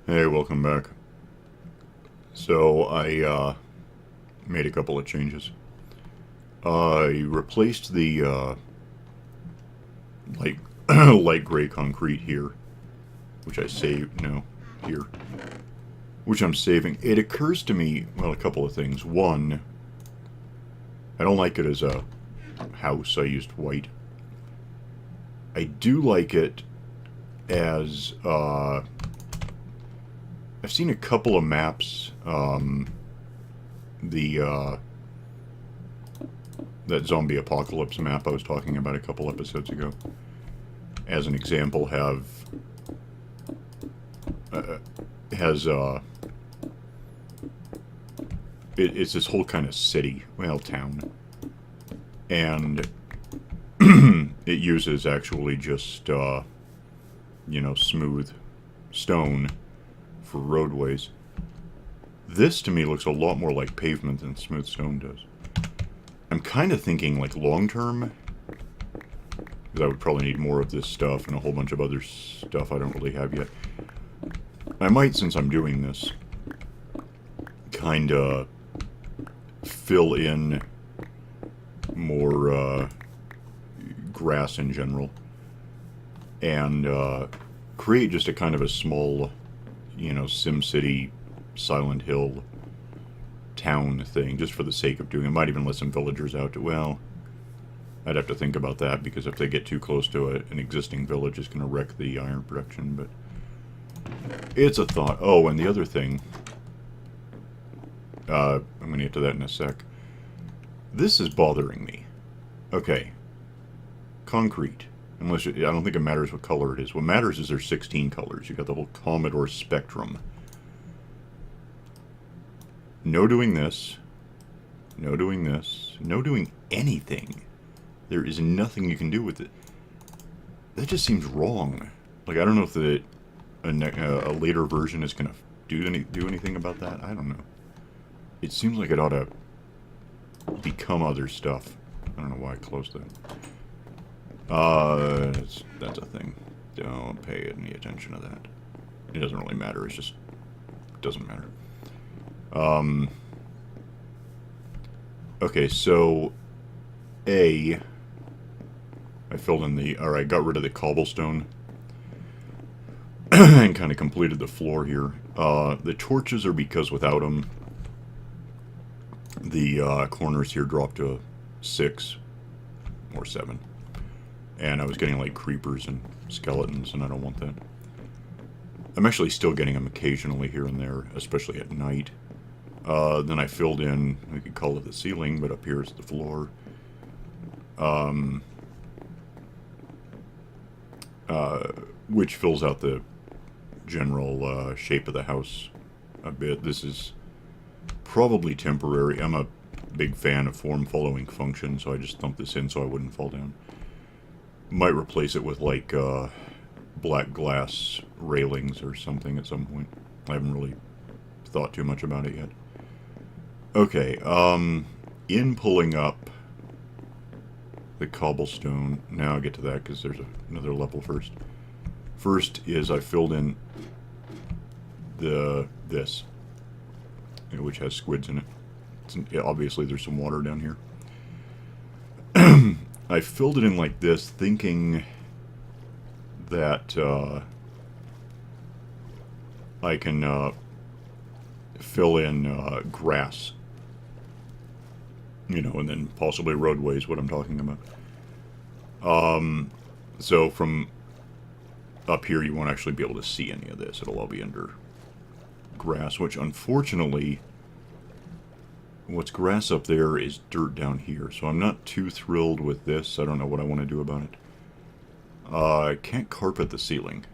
Hey, welcome back. So I made a couple of changes. I replaced the light light gray concrete here, which I saved. No, here, which I'm saving. It occurs to me, well, a couple of things. One, I don't like it as a house. I used white. I do like it as I've seen a couple of maps. The that zombie apocalypse map I was talking about a couple episodes ago, as an example, have has it's this whole kind of city, well, town, and it uses actually just smooth stone for roadways. This to me looks a lot more like pavement than smooth stone does. I'm kind of thinking like long term, because I would probably need more of this stuff and a whole bunch of other stuff I don't really have yet. I might, since I'm doing this, kind of fill in more grass in general, and create just a kind of a small, SimCity, Silent Hill town thing, just for the sake of doing it. Might even let some villagers out to, well, I'd have to think about that, because if they get too close to an existing village, it's going to wreck the iron production, but it's a thought. Oh, and the other thing, I'm going to get to that in a sec. This is bothering me. Okay. Concrete. I don't think it matters what color it is. What matters is there's 16 colors. You got the whole Commodore spectrum. No doing this. No doing this. No doing anything. There is nothing you can do with it. That just seems wrong. Like, I don't know if a later version is going to do anything about that. I don't know. It seems like it ought to become other stuff. I don't know why I closed that. That's a thing. Don't pay any attention to that. It doesn't really matter. It's just, it doesn't matter. Okay, so I filled in I got rid of the cobblestone and kind of completed the floor here. The torches are because without them, the corners here drop to 6 or 7. And I was getting like creepers and skeletons, and I don't want that. I'm actually still getting them occasionally here and there, especially at night. Then I filled in, we could call it the ceiling, but up here is the floor. Which fills out the general shape of the house a bit. This is probably temporary. I'm a big fan of form-following function, so I just thumped this in so I wouldn't fall down. Might replace it with, like, black glass railings or something at some point. I haven't really thought too much about it yet. Okay, in pulling up the cobblestone, now I'll get to that because there's another level first. First is I filled in this, which has squids in it. Obviously there's some water down here. I filled it in like this, thinking that I can fill in grass, and then possibly roadways, what I'm talking about. So from up here you won't actually be able to see any of this. It'll all be under grass, which unfortunately, what's grass up there is dirt down here, so I'm not too thrilled with this. I don't know what I want to do about it. I can't carpet the ceiling,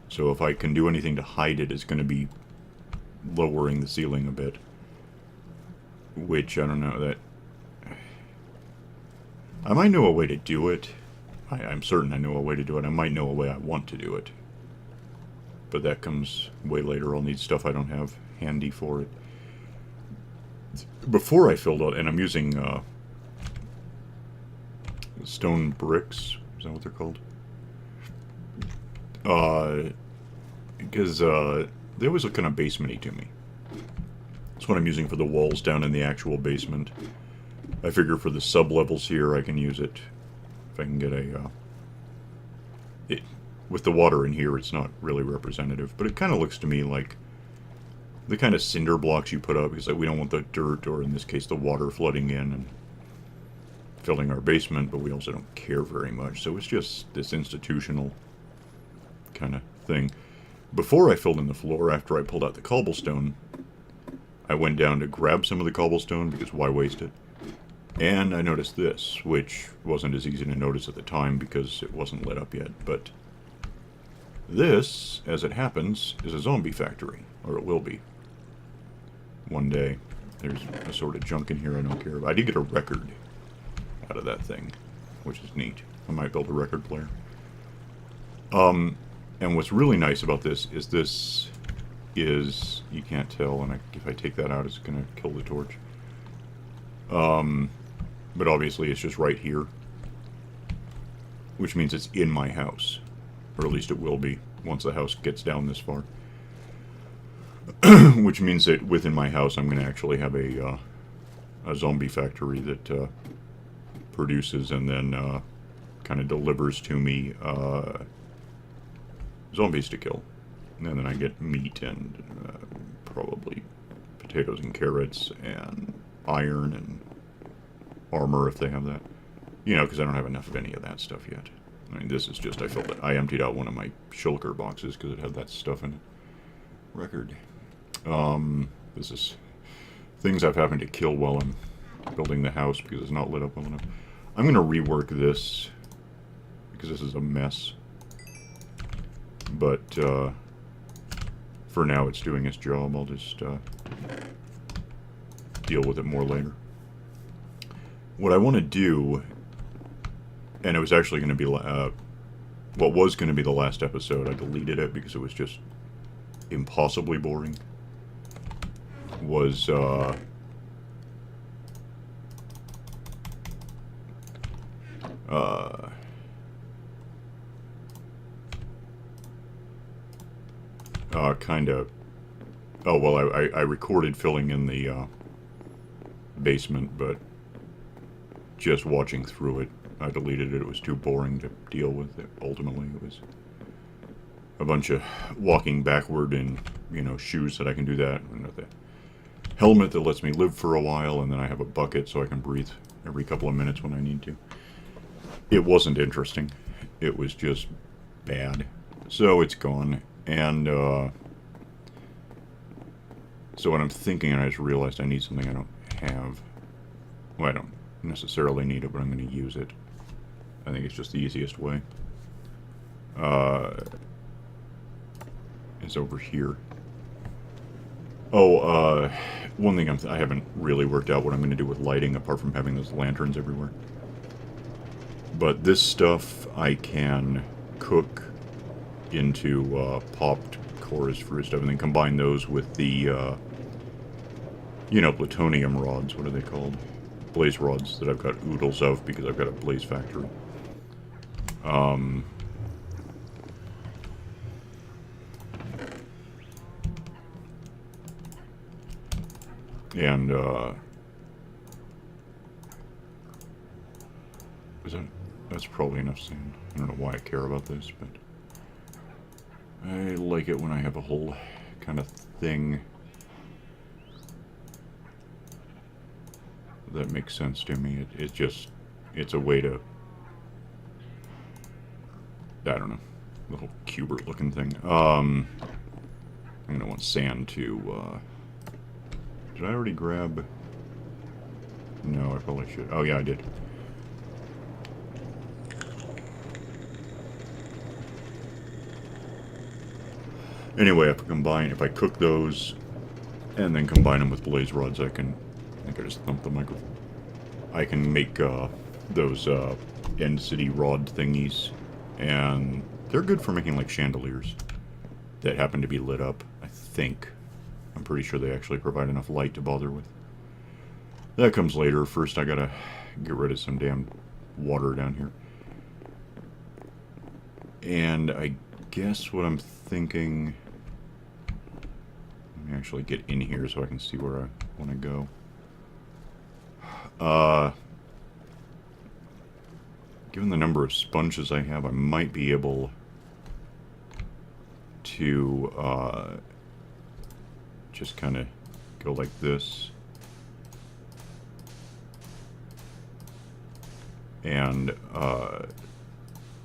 so if I can do anything to hide it, it's going to be lowering the ceiling a bit, which, I don't know, that I might know a way to do it. I'm certain I know a way to do it. I might know a way I want to do it, but that comes way later. I'll need stuff I don't have handy for it. Before I filled out, and I'm using stone bricks, is that what they're called? Because they always look kind of basement-y to me. That's what I'm using for the walls down in the actual basement. I figure for the sublevels here, I can use it if I can get a... with the water in here, it's not really representative, but it kind of looks to me like the kind of cinder blocks you put up, because we don't want the dirt, or in this case, the water flooding in and filling our basement, but we also don't care very much. So it's just this institutional kind of thing. Before I filled in the floor, after I pulled out the cobblestone, I went down to grab some of the cobblestone, because why waste it? And I noticed this, which wasn't as easy to notice at the time because it wasn't lit up yet, but this, as it happens, is a zombie factory, or it will be. One day. There's a sort of junk in here I don't care about. I did get a record out of that thing, which is neat. I might build a record player. And what's really nice about this is you can't tell, and if I take that out, it's going to kill the torch. But obviously it's just right here, which means it's in my house, or at least it will be once the house gets down this far. Which means that within my house I'm going to actually have a zombie factory that produces and then kind of delivers to me zombies to kill. And then I get meat and probably potatoes and carrots and iron and armor if they have that. You know, because I don't have enough of any of that stuff yet. I mean, this is just, I emptied out one of my shulker boxes because it had that stuff in it. Record. This is things I've happened to kill while I'm building the house because it's not lit up well enough. I'm going to rework this because this is a mess. But, for now it's doing its job. I'll just, deal with it more later. What I want to do, and it was actually going to be, what was going to be the last episode, I deleted it because it was just impossibly boring, was, kind of, oh, well, I recorded filling in the, basement, but just watching through it, I deleted it. It was too boring to deal with. Ultimately, it was a bunch of walking backward in, you know, shoes that I can do that, and the helmet that lets me live for a while, and then I have a bucket so I can breathe every couple of minutes when I need to. It wasn't interesting. It was just bad. So it's gone, and so what I'm thinking, and I just realized I need something I don't have. Well, I don't necessarily need it, but I'm going to use it. I think it's just the easiest way. It's over here. Oh, one thing I haven't really worked out what I'm going to do with lighting, apart from having those lanterns everywhere. But this stuff I can cook into popped cores for stuff, and then combine those with the, you know, plutonium rods. What are they called? Blaze rods that I've got oodles of because I've got a blaze factory. And, that's probably enough sand. I don't know why I care about this, but I like it when I have a whole kind of thing that makes sense to me. It's a way to, I don't know, the whole Cubert looking thing. I'm gonna want sand to, did I already grab? No, I probably should. Oh yeah, I did. Anyway, if I cook those and then combine them with blaze rods, I think I just thumped the microphone. I can make those end city rod thingies, and they're good for making like chandeliers that happen to be lit up, I think. I'm pretty sure they actually provide enough light to bother with. That comes later. First I gotta get rid of some damn water down here. And I guess what I'm thinking actually get in here so I can see where I want to go. Given the number of sponges I have, I might be able to just kind of go like this. And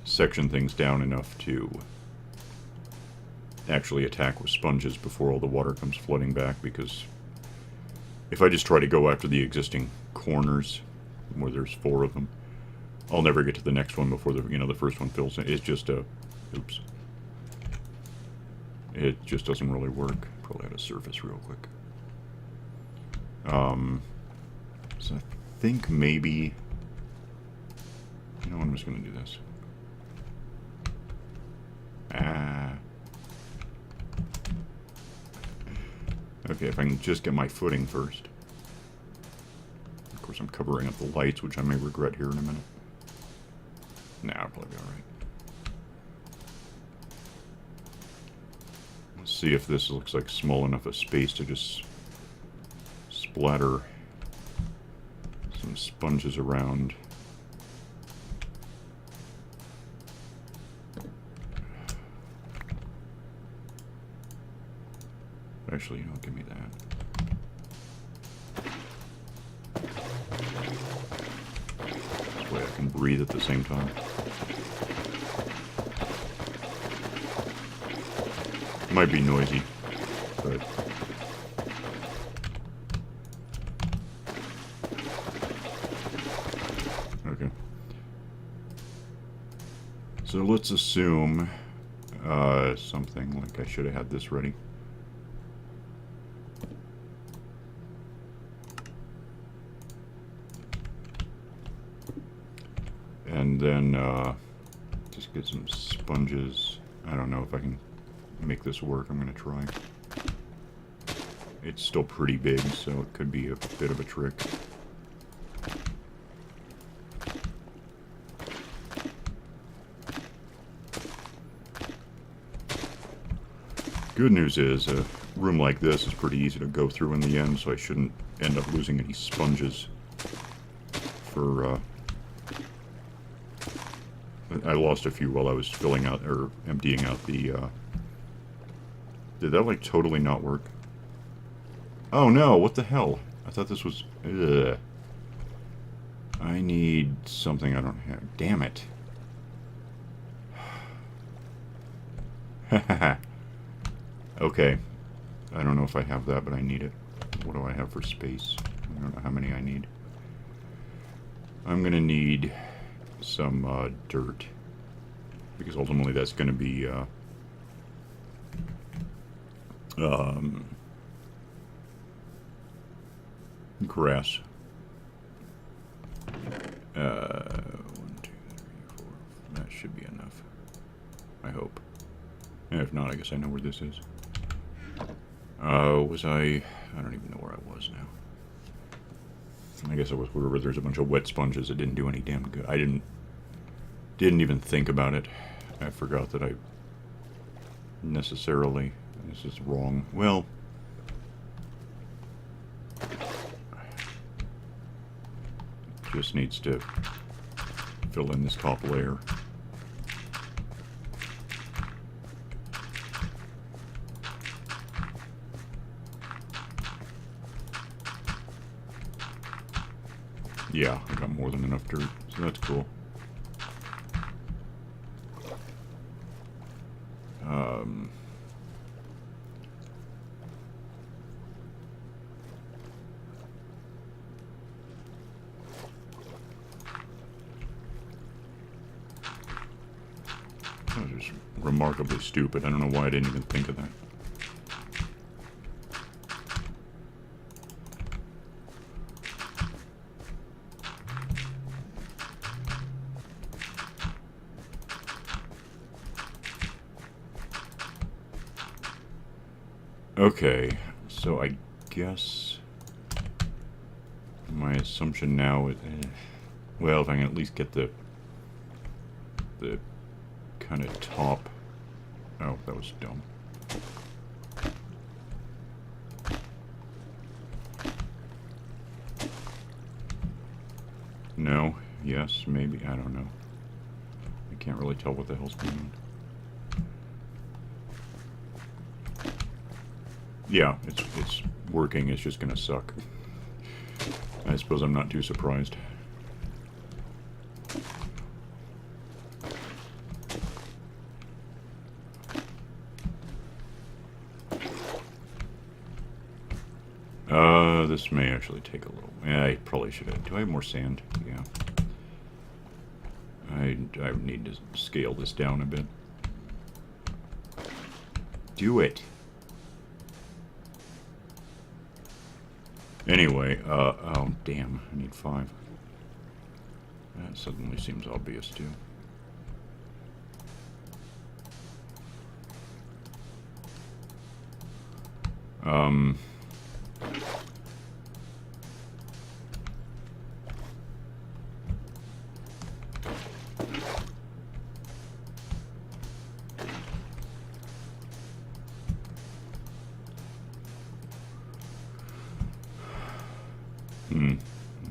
section things down enough to actually attack with sponges before all the water comes flooding back, because if I just try to go after the existing corners, where there's 4 of them, I'll never get to the next one before the first one fills in. It's just a... Oops. It just doesn't really work. Probably had to surface real quick. So I think maybe... You know, I'm just going to do this. Okay, if I can just get my footing first. Of course, I'm covering up the lights, which I may regret here in a minute. Nah, I'll probably be alright. Let's see if this looks like small enough a space to just splatter some sponges around. Actually, give me that. This way I can breathe at the same time. Might be noisy, but... Okay. So let's assume something like I should have had this ready. And then just get some sponges. I don't know if I can make this work. I'm going to try. It's still pretty big, so it could be a bit of a trick. Good news is a room like this is pretty easy to go through in the end, so I shouldn't end up losing any sponges for... I lost a few while I was filling out, or emptying out the, Did that, like, totally not work? Oh, no, what the hell? I thought this was... Ugh. I need something I don't have. Damn it. Okay. I don't know if I have that, but I need it. What do I have for space? I don't know how many I need. I'm gonna need some dirt, because ultimately that's going to be grass. 1, 2, 3, 4. That should be enough, I hope. And if not, I guess I know where this is. Was I don't even know where I was now. I guess I was wherever there's a bunch of wet sponges. It didn't do any damn good. I didn't even think about it. I forgot that I necessarily... This is wrong. Well... Just needs to fill in this top layer. Yeah, I got more than enough dirt, so that's cool. That was just remarkably stupid. I don't know why I didn't even think of that. Okay, so I guess my assumption now is, well, if I can at least get the kind of top. Oh, that was dumb. mess, maybe? I don't know. I can't really tell what the hell's going on. Yeah, it's working. It's just gonna suck. I suppose I'm not too surprised. This may actually take a little... Yeah, I probably should have... Do I have more sand? Yeah. I need to scale this down a bit. Do it! Anyway, oh, damn. I need 5. That suddenly seems obvious, too.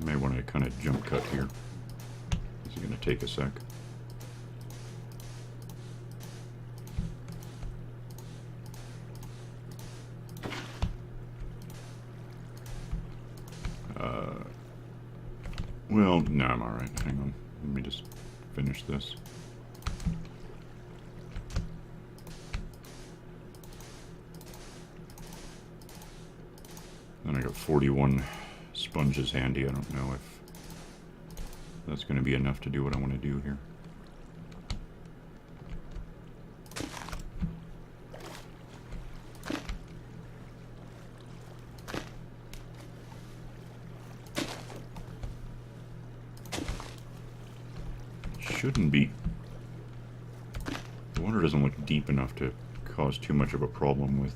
May want to kind of jump cut here. This is going to take a sec. Well, no, I'm alright. Hang on. Let me just finish this. Then I got 41 sponges handy. I don't know if that's going to be enough to do what I want to do here. Shouldn't be. The water doesn't look deep enough to cause too much of a problem with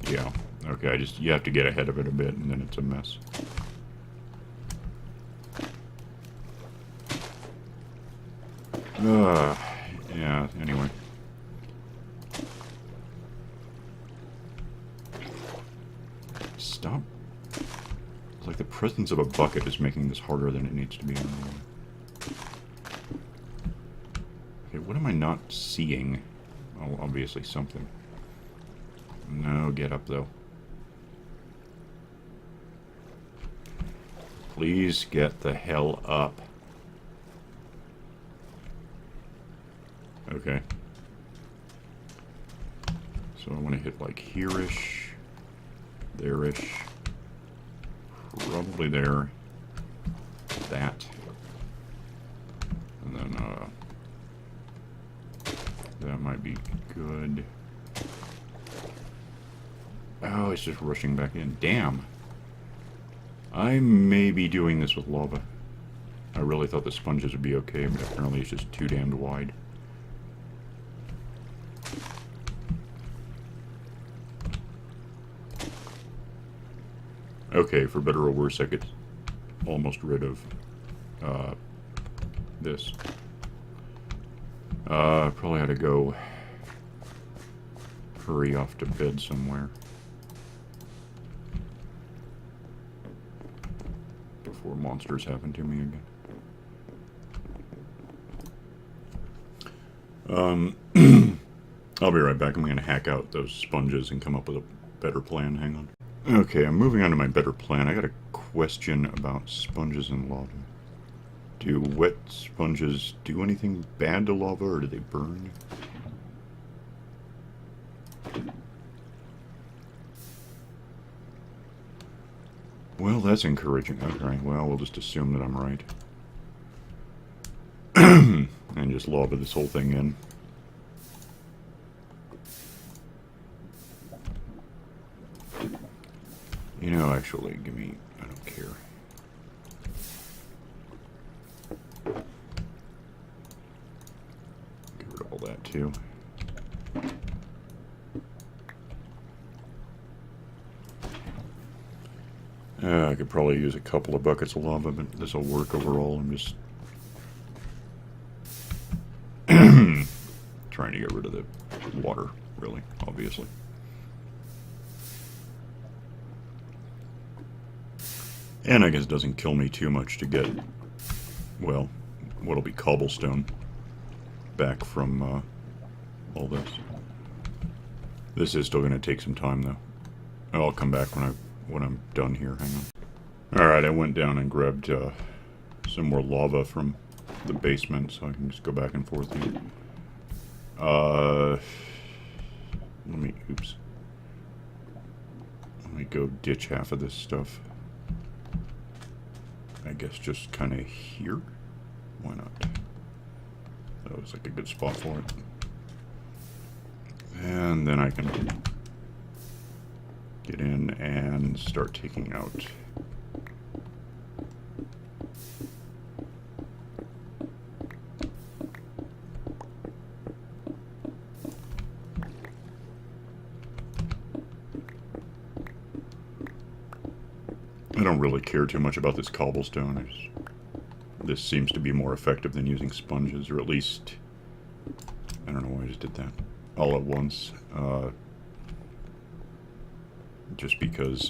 yeah, okay, you have to get ahead of it a bit and then it's a mess. Yeah, anyway. Stop. It's like the presence of a bucket is making this harder than it needs to be. Okay, what am I not seeing? Oh, obviously something. No, get up though. Please get the hell up. Okay. So I want to hit like here-ish, there-ish, probably there, that, and then that might be good. Oh, it's just rushing back in. Damn. I may be doing this with lava. I really thought the sponges would be okay, but apparently it's just too damned wide. Okay, for better or worse, I get almost rid of this. Probably had to go hurry off to bed somewhere before monsters happen to me again. I'll be right back. I'm going to hack out those sponges and come up with a better plan. Hang on. Okay, I'm moving on to my better plan. I got a question about sponges and lava. Do wet sponges do anything bad to lava, or do they burn? Well, that's encouraging. Okay, well, we'll just assume that I'm right. And just lava this whole thing in. You know, actually, give me... I don't care. Get rid of all that, too. I could probably use a couple of buckets of lava, but this will work overall. I'm just... trying to get rid of the water, really, obviously. And I guess it doesn't kill me too much to get, well, what'll be cobblestone back from all this. This is still going to take some time, though. I'll come back when I'm done here. Hang on. Alright, I went down and grabbed some more lava from the basement, so I can just go back and forth here. Oops. Let me go ditch half of this stuff. I guess just kind of here? Why not? That looks like a good spot for it. And then I can get in and start taking out I don't really care too much about this cobblestone. This seems to be more effective than using sponges, or at least, I don't know why I just did that all at once. Just because,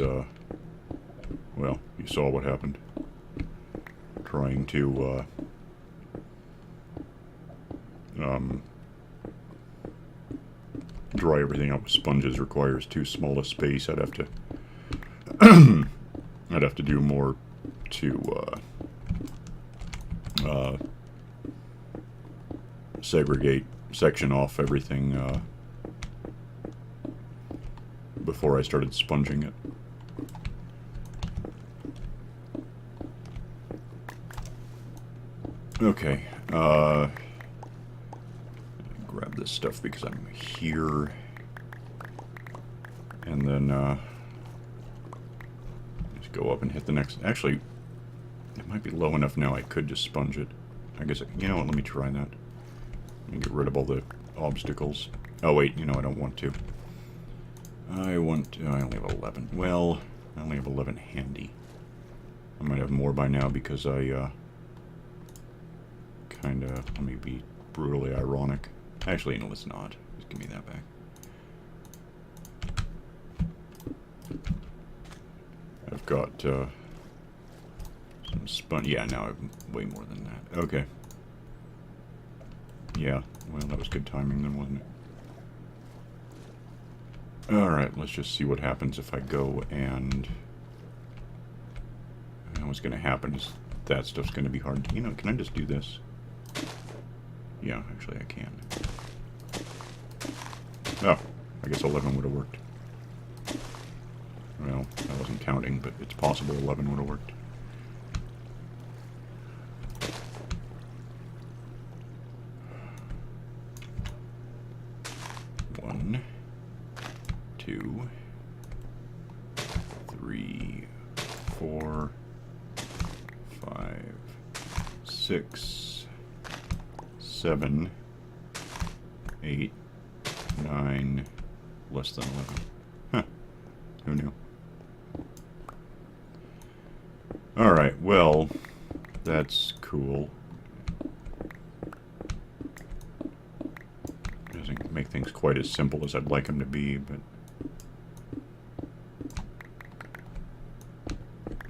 well, you saw what happened. Trying to, dry everything out with sponges requires too small a space. I'd have to I'd have to do more to segregate, section off everything before I started sponging it. Okay, grab this stuff because I'm here, and then just go up and hit the next. Actually, it might be low enough now I could just sponge it. I guess, you know what, let me try that. Let me get rid of all the obstacles. Oh wait, you know, I don't want to. I only have 11. Well, I only have 11 handy. I might have more by now because I, kinda, let me be brutally ironic. Actually, no, it's not. Just give me that back. I've got, some sponge. Yeah, now I have way more than that. Okay. Yeah, well, that was good timing then, wasn't it? Alright, let's just see what happens if I go and... what's going to happen is that stuff's going to be hard. You know, can I just do this? Yeah, actually I can. Oh, I guess 11 would have worked. Well, I wasn't counting, but it's possible 11 would have worked. One, 2, 3, 4, 5, 6, 7, 8, 9, less than 11. Huh. Who knew? Alright, well, that's cool. Doesn't make things quite as simple as I'd like them to be, but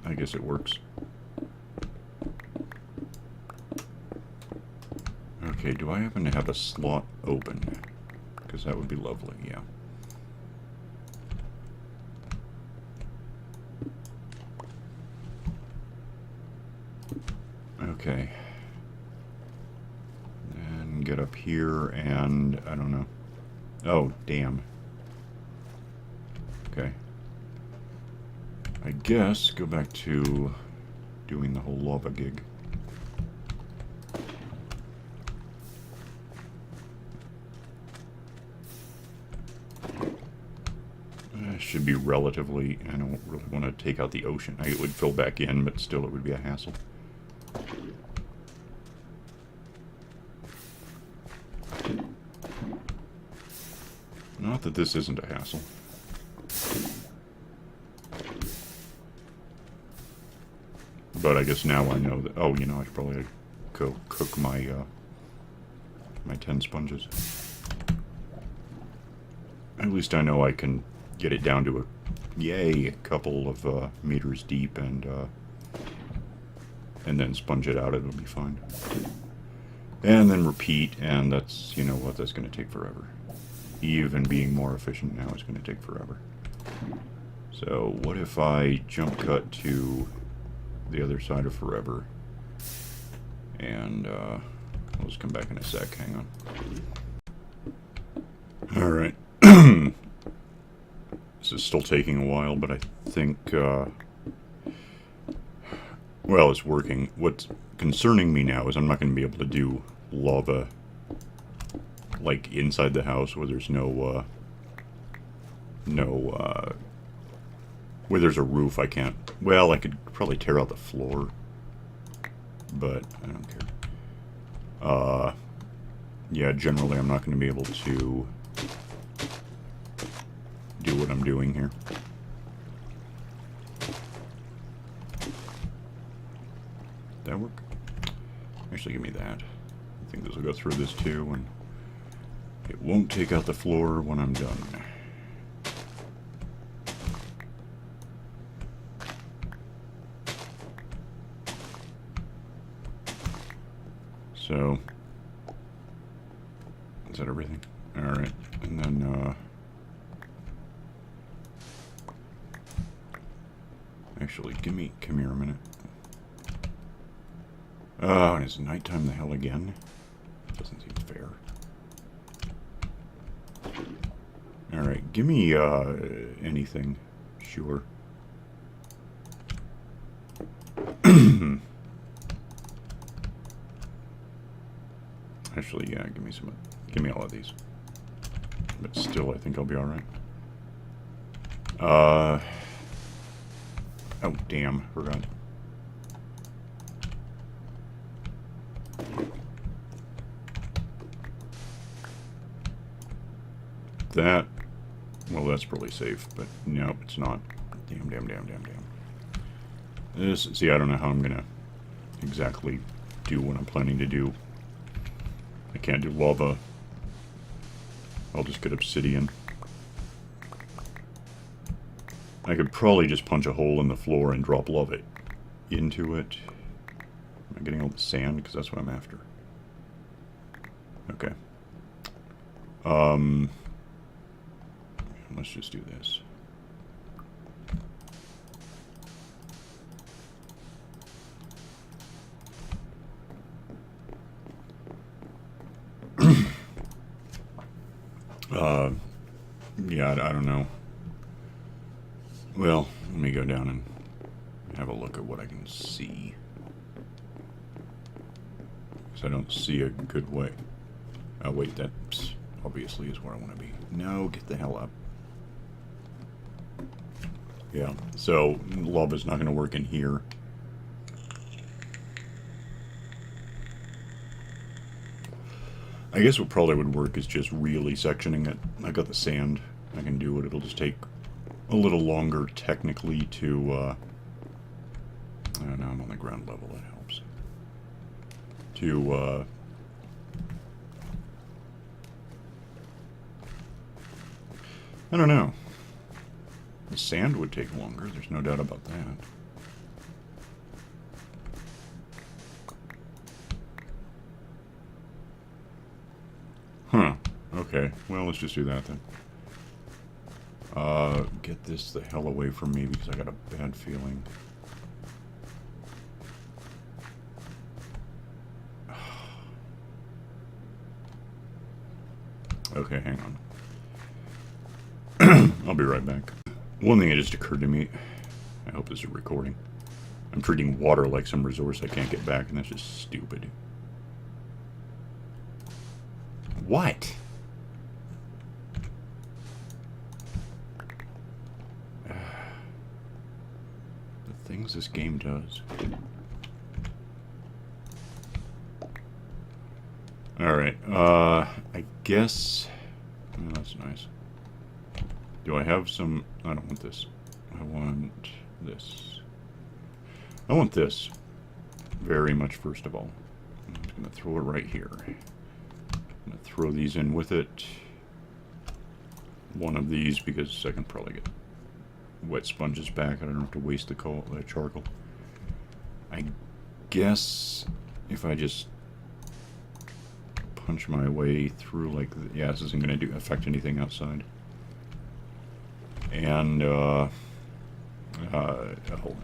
I guess it works. Okay, do I happen to have a slot open? Because that would be lovely, yeah. Okay. And get up here and, I don't know. Oh, damn. Okay. I guess go back to doing the whole lava gig. Should be relatively, I don't really want to take out the ocean. It would fill back in, but still it would be a hassle. Not that this isn't a hassle. But I guess now I know that, oh, you know, I should probably go cook my, my 10 sponges. At least I know I can get it down to a couple of meters deep and and then sponge it out, it'll be fine. And then repeat, and that's, you know what, that's going to take forever. Even being more efficient now is going to take forever. So what if I jump cut to the other side of forever, and I'll just come back in a sec, hang on. Alright. This is still taking a while, but I think, well, it's working. What's concerning me now is I'm not going to be able to do lava, like, inside the house where there's where there's a roof. I can't, well, I could probably tear out the floor, but I don't care. Yeah, generally I'm not going to be able to do what I'm doing here. That work? Actually, give me that. I think this will go through this too, and it won't take out the floor when I'm done. So, is that everything? Alright, and then, actually, come here a minute. Oh, and it's nighttime the hell again? Doesn't seem fair. Alright, give me, anything. Sure. Actually, yeah, give me all of these. But still, I think I'll be alright. Oh, damn, forgot. That, well, that's probably safe, but no, it's not. Damn. This, see, I don't know how I'm gonna exactly do what I'm planning to do. I can't do lava. I'll just get obsidian. I could probably just punch a hole in the floor and drop lava into it. Am I getting all the sand? Because that's what I'm after. Okay. Let's just do this. Yeah, I don't know. Well, let me go down and have a look at what I can see. Because I don't see a good way. Oh, wait, that obviously is where I want to be. No, get the hell up. Yeah, so lava's not going to work in here. I guess what probably would work is just really sectioning it. I got the sand. I can do it. It'll just take a little longer technically to, I don't know, I'm on the ground level, that helps. To, I don't know. The sand would take longer, there's no doubt about that. Huh. Okay, well, let's just do that then. Get this the hell away from me because I got a bad feeling. Okay, hang on. I'll be right back. One thing that just occurred to me, I hope this is recording. I'm treating water like some resource I can't get back, and that's just stupid. What? The things this game does. Alright, I guess... Oh, that's nice. Do I have some... I don't want this. I want this. I want this. Very much, first of all. I'm just going to throw it right here. I'm going to throw these in with it. One of these, because I can probably get wet sponges back. I don't have to waste the charcoal. I guess if I just punch my way through like... Yeah, this isn't going to affect anything outside. And,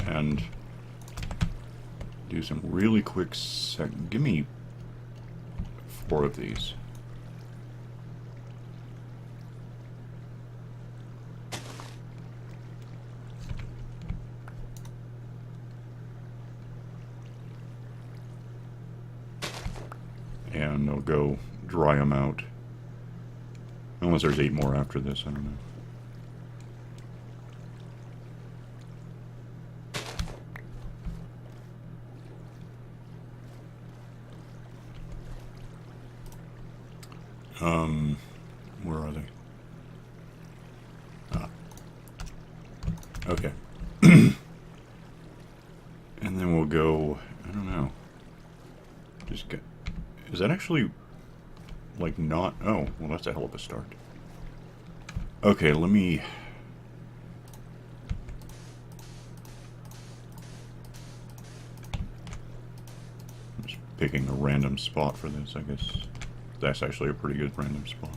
and do some really quick give me 4 of these. And I'll go dry them out. Unless there's 8 more after this, I don't know. Where are they? Ah. Okay. And then we'll go, I don't know. Just get, is that actually, like, not, oh, well, that's a hell of a start. Okay, let me, I'm just picking a random spot for this, I guess. That's actually a pretty good random spot.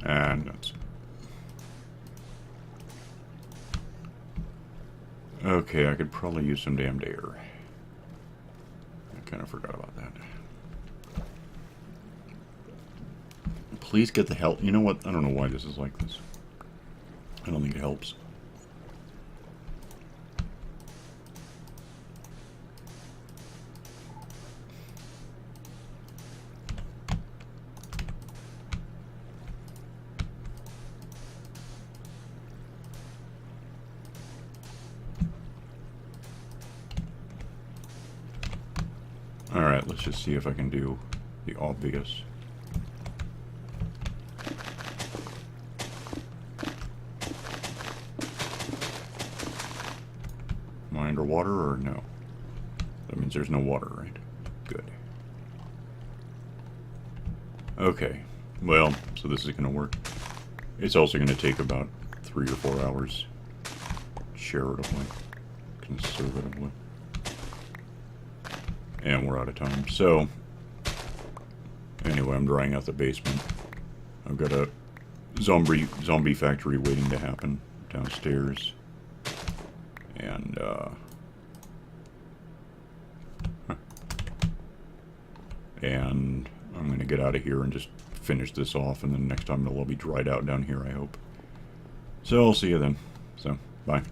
And nuts. Okay, I could probably use some damned air. I kind of forgot about that. Please get the help. You know what? I don't know why this is like this. I don't think it helps. Alright, let's just see if I can do the obvious. Am I underwater or no? That means there's no water, right? Good. Okay. Well, so this is going to work. It's also going to take about 3 or 4 hours. Charitably. Conservatively. And we're out of time. So, anyway, I'm drying out the basement. I've got a zombie factory waiting to happen downstairs. And, and I'm going to get out of here and just finish this off, and then next time it'll all be dried out down here, I hope. So, I'll see you then. So, bye.